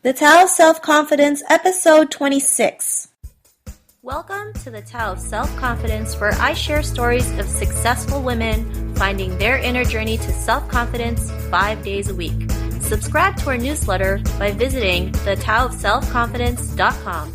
The Tao of Self-Confidence, Episode 26. Welcome to the Tao of Self-Confidence, where I share stories of successful women finding their inner journey to self-confidence 5 days a week. Subscribe to our newsletter by visiting thetaoofselfconfidence.com.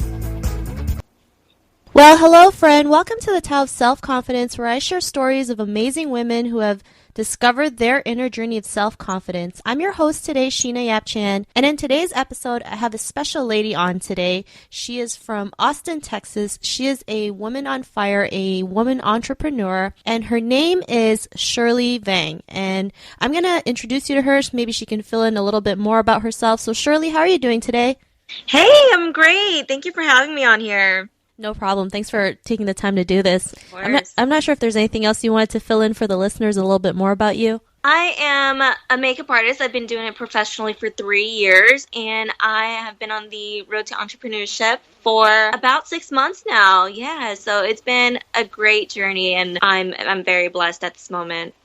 Well, hello, friend. Welcome to the Tao of Self-Confidence, where I share stories of amazing women who have discovered their inner journey of self-confidence. I'm your host today, Sheena Yap-Chan, and in today's episode, I have a special lady on today. She is from Austin, Texas. She is a woman on fire, a woman entrepreneur, and her name is Shirley Vang. And I'm going to introduce you to her. Maybe she can fill in a little bit more about herself. So, Shirley, how are you doing today? Hey, I'm great. Thank you for having me on here. No problem. Thanks for taking the time to do this. I'm not sure if there's anything else you wanted to fill in for the listeners a little bit more about you. I am a makeup artist. I've been doing it professionally for 3 years, and I have been on the road to entrepreneurship for about 6 months now. Yeah, so it's been a great journey, and I'm very blessed at this moment.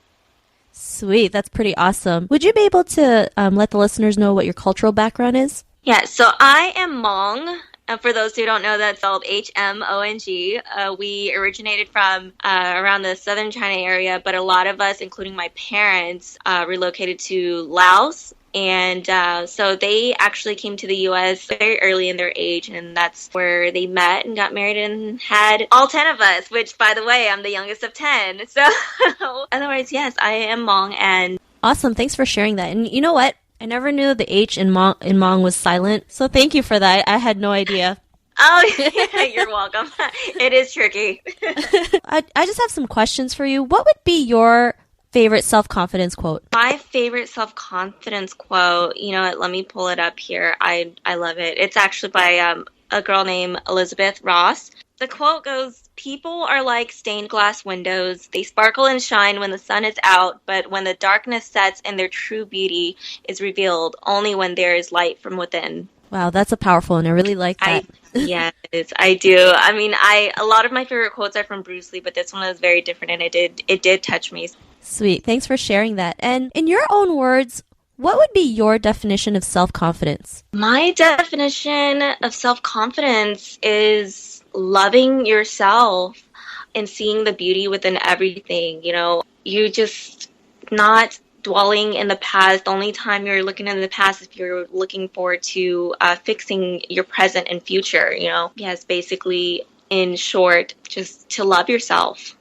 Sweet. That's pretty awesome. Would you be able to let the listeners know what your cultural background is? Yeah, so I am Hmong. For those who don't know, that's spelled Hmong. We originated from around the southern China area, but a lot of us, including my parents, relocated to Laos. And so they actually came to the U.S. very early in their age, and that's where they met and got married and had all 10 of us, which, by the way, I'm the youngest of 10. So otherwise, yes, I am Hmong. And awesome. Thanks for sharing that. And you know what? I never knew the H in Hmong was silent, so thank you for that. I had no idea. Oh, yeah, you're welcome. It is tricky. I just have some questions for you. What would be your favorite self-confidence quote? My favorite self-confidence quote, let me pull it up here. I love it. It's actually by a girl named Elizabeth Ross. The quote goes, "People are like stained glass windows. They sparkle and shine when the sun is out, but when the darkness sets and their true beauty is revealed, only when there is light from within." Wow, that's a powerful one. I really like that. Yes, I do. I mean, a lot of my favorite quotes are from Bruce Lee, but this one is very different, and it did touch me. Sweet. Thanks for sharing that. And in your own words, what would be your definition of self-confidence? My definition of self-confidence is loving yourself and seeing the beauty within everything. You just not dwelling in the past. The only time you're looking in the past is if you're looking forward to fixing your present and future. Yes, basically, in short, just to love yourself.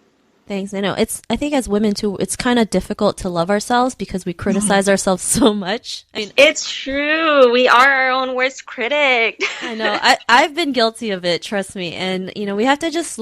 Thanks. I know I think as women too, it's kind of difficult to love ourselves because we criticize ourselves so much. I mean, it's true. We are our own worst critic. I know. I've been guilty of it, trust me. And, we have to just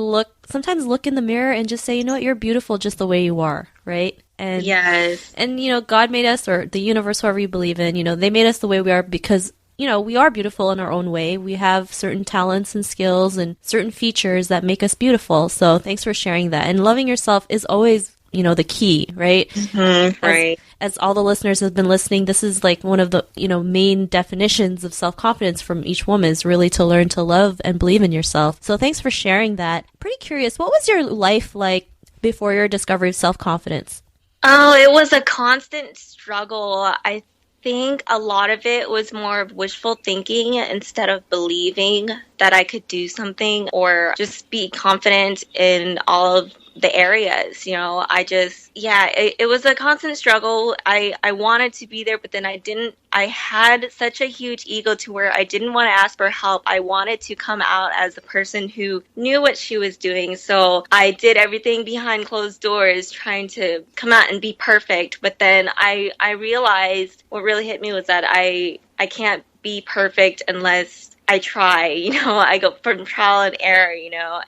sometimes look in the mirror and just say, you know what, you're beautiful just the way you are, right? And yes. And, God made us, or the universe, whoever you believe in, they made us the way we are because we are beautiful in our own way. We have certain talents and skills and certain features that make us beautiful. So thanks for sharing that. And loving yourself is always, the key, right? Mm-hmm, right. As all the listeners have been listening, this is like one of the, main definitions of self-confidence from each woman is really to learn to love and believe in yourself. So thanks for sharing that. Pretty curious, what was your life like before your discovery of self-confidence? Oh, it was a constant struggle. I think a lot of it was more of wishful thinking instead of believing that I could do something or just be confident in all of the areas. It was a constant struggle. I wanted to be there, but then I didn't. I had such a huge ego to where I didn't want to ask for help. I wanted to come out as a person who knew what she was doing. So I did everything behind closed doors, trying to come out and be perfect. But then I realized what really hit me was that I can't be perfect unless I try. I go from trial and error,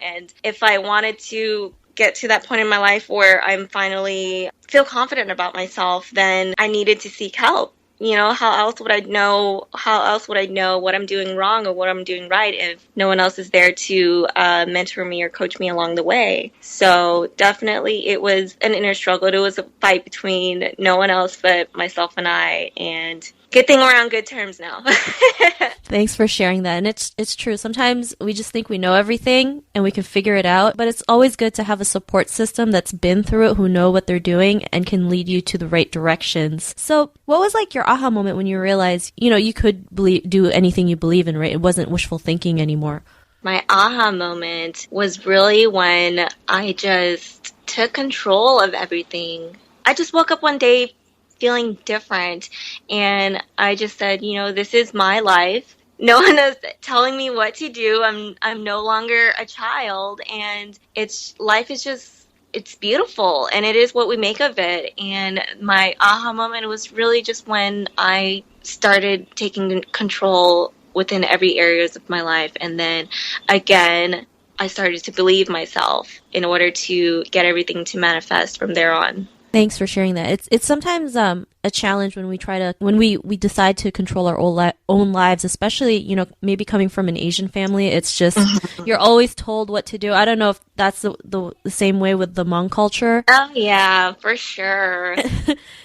and if I wanted to get to that point in my life where I'm finally feel confident about myself, then I needed to seek help. How else would I know what I'm doing wrong or what I'm doing right if no one else is there to mentor me or coach me along the way? So definitely it was an inner struggle. It was a fight between no one else but myself and I, and good thing we're on good terms now. Thanks for sharing that. And it's true. Sometimes we just think we know everything and we can figure it out, but it's always good to have a support system that's been through it, who know what they're doing and can lead you to the right directions. So what was like your aha moment when you realized, you could do anything you believe in, right? It wasn't wishful thinking anymore. My aha moment was really when I just took control of everything. I just woke up one day feeling different, and I just said, this is my life. No one is telling me what to do. I'm no longer a child, and life is just, it's beautiful, and it is what we make of it. And my aha moment was really just when I started taking control within every areas of my life. And then again, I started to believe myself in order to get everything to manifest from there on. Thanks for sharing that. It's sometimes a challenge when we decide to control our own lives, especially, maybe coming from an Asian family. It's just, you're always told what to do. I don't know if that's the same way with the Hmong culture. Oh, yeah, for sure.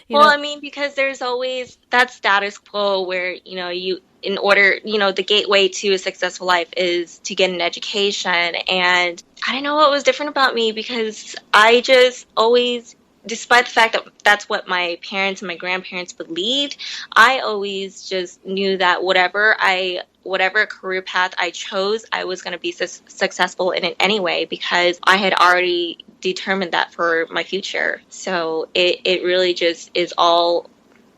Because there's always that status quo where, in order, the gateway to a successful life is to get an education. And I don't know what was different about me, because I just always, despite the fact that that's what my parents and my grandparents believed, I always just knew that whatever career path I chose, I was going to be successful in it anyway, because I had already determined that for my future. So it really just is all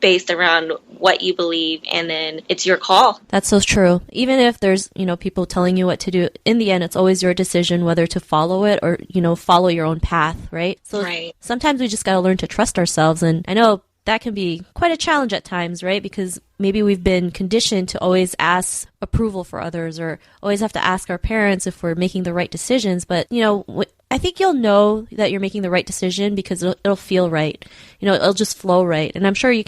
based around what you believe, and then it's your call. That's so true. Even if there's, people telling you what to do, in the end, it's always your decision whether to follow it or, follow your own path, right? So right. Sometimes we just got to learn to trust ourselves. And I know that can be quite a challenge at times, right? Because maybe we've been conditioned to always ask approval for others, or always have to ask our parents if we're making the right decisions. But, I think you'll know that you're making the right decision because it'll feel right. It'll just flow right. And I'm sure you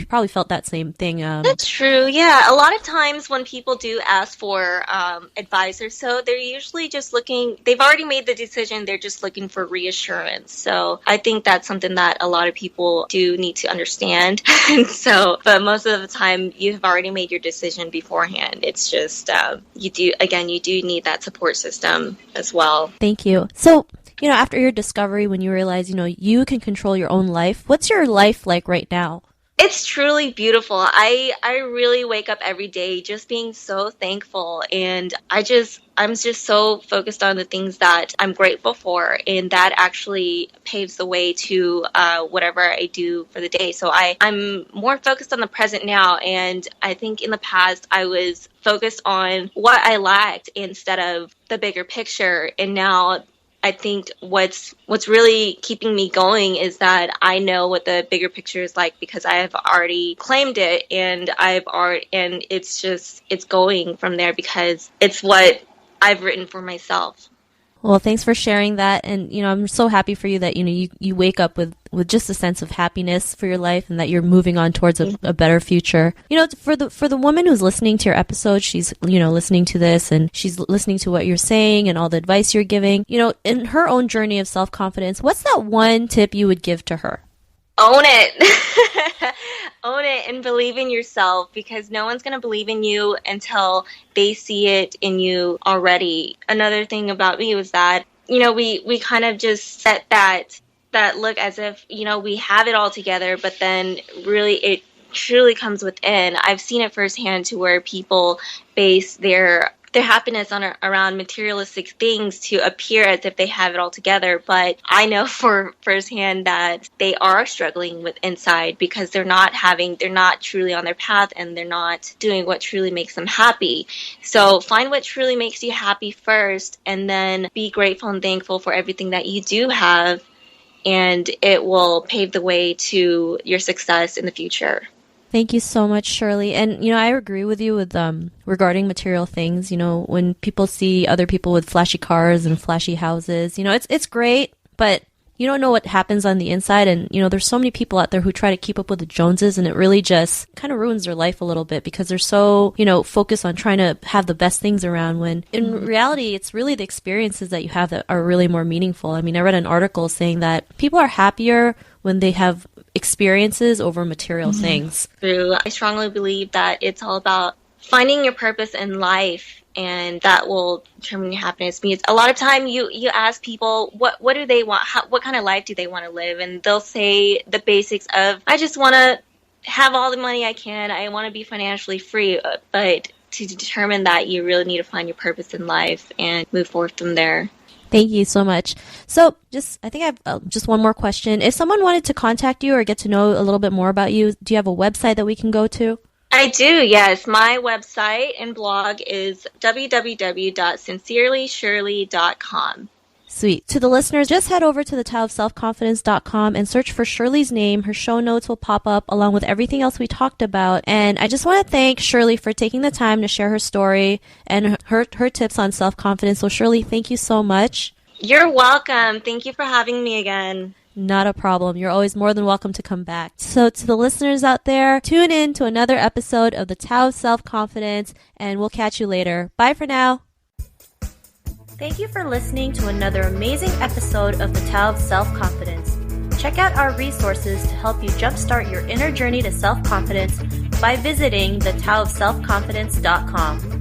probably felt that same thing. That's true. Yeah. A lot of times when people do ask for advice or so, they're usually just they've already made the decision. They're just looking for reassurance. So I think that's something that a lot of people do need to understand. But most of the time you have already made your decision beforehand. It's just, you do need that support system as well. Thank you. So, after your discovery, when you realize, you can control your own life, what's your life like right now? It's truly beautiful. I really wake up every day just being so thankful, and I'm just so focused on the things that I'm grateful for, and that actually paves the way to whatever I do for the day. So I'm more focused on the present now, and I think in the past I was focused on what I lacked instead of the bigger picture, and now I think what's really keeping me going is that I know what the bigger picture is like, because I have already claimed it, and it's going from there because it's what I've written for myself. Well, thanks for sharing that. And, I'm so happy for you that, you wake up with just a sense of happiness for your life, and that you're moving on towards a better future. For the woman who's listening to your episode, she's, listening to this, and she's listening to what you're saying and all the advice you're giving, in her own journey of self-confidence, what's that one tip you would give to her? Own it. Own it and believe in yourself, because no one's going to believe in you until they see it in you already. Another thing about me was that, we kind of just set that look as if, we have it all together, but then really it truly comes within. I've seen it firsthand to where people base their happiness around materialistic things to appear as if they have it all together. But I know for firsthand that they are struggling with inside, because they're not truly on their path, and they're not doing what truly makes them happy. So find what truly makes you happy first, and then be grateful and thankful for everything that you do have, and it will pave the way to your success in the future. Thank you so much, Shirley. And, I agree with you with regarding material things. When people see other people with flashy cars and flashy houses, it's great, but you don't know what happens on the inside. And, there's so many people out there who try to keep up with the Joneses, and it really just kind of ruins their life a little bit, because they're so, focused on trying to have the best things around, when in reality, it's really the experiences that you have that are really more meaningful. I mean, I read an article saying that people are happier when they have experiences over material things. True. I strongly believe that it's all about finding your purpose in life, and that will determine your happiness. Means a lot of time you ask people what do they want, what kind of life do they want to live, and they'll say the basics of, I just want to have all the money I can, I want to be financially free. But to determine that, you really need to find your purpose in life and move forward from there. Thank you so much. So I think I have just one more question. If someone wanted to contact you or get to know a little bit more about you, do you have a website that we can go to? I do, yes. My website and blog is www.sincerelyshirley.com. Sweet. To the listeners, just head over to thetaoofselfconfidence.com and search for Shirley's name. Her show notes will pop up along with everything else we talked about. And I just want to thank Shirley for taking the time to share her story and her tips on self-confidence. So Shirley, thank you so much. You're welcome. Thank you for having me again. Not a problem. You're always more than welcome to come back. So to the listeners out there, tune in to another episode of the Tao of Self-Confidence, and we'll catch you later. Bye for now. Thank you for listening to another amazing episode of the Tao of Self-Confidence. Check out our resources to help you jumpstart your inner journey to self-confidence by visiting thetaoofselfconfidence.com.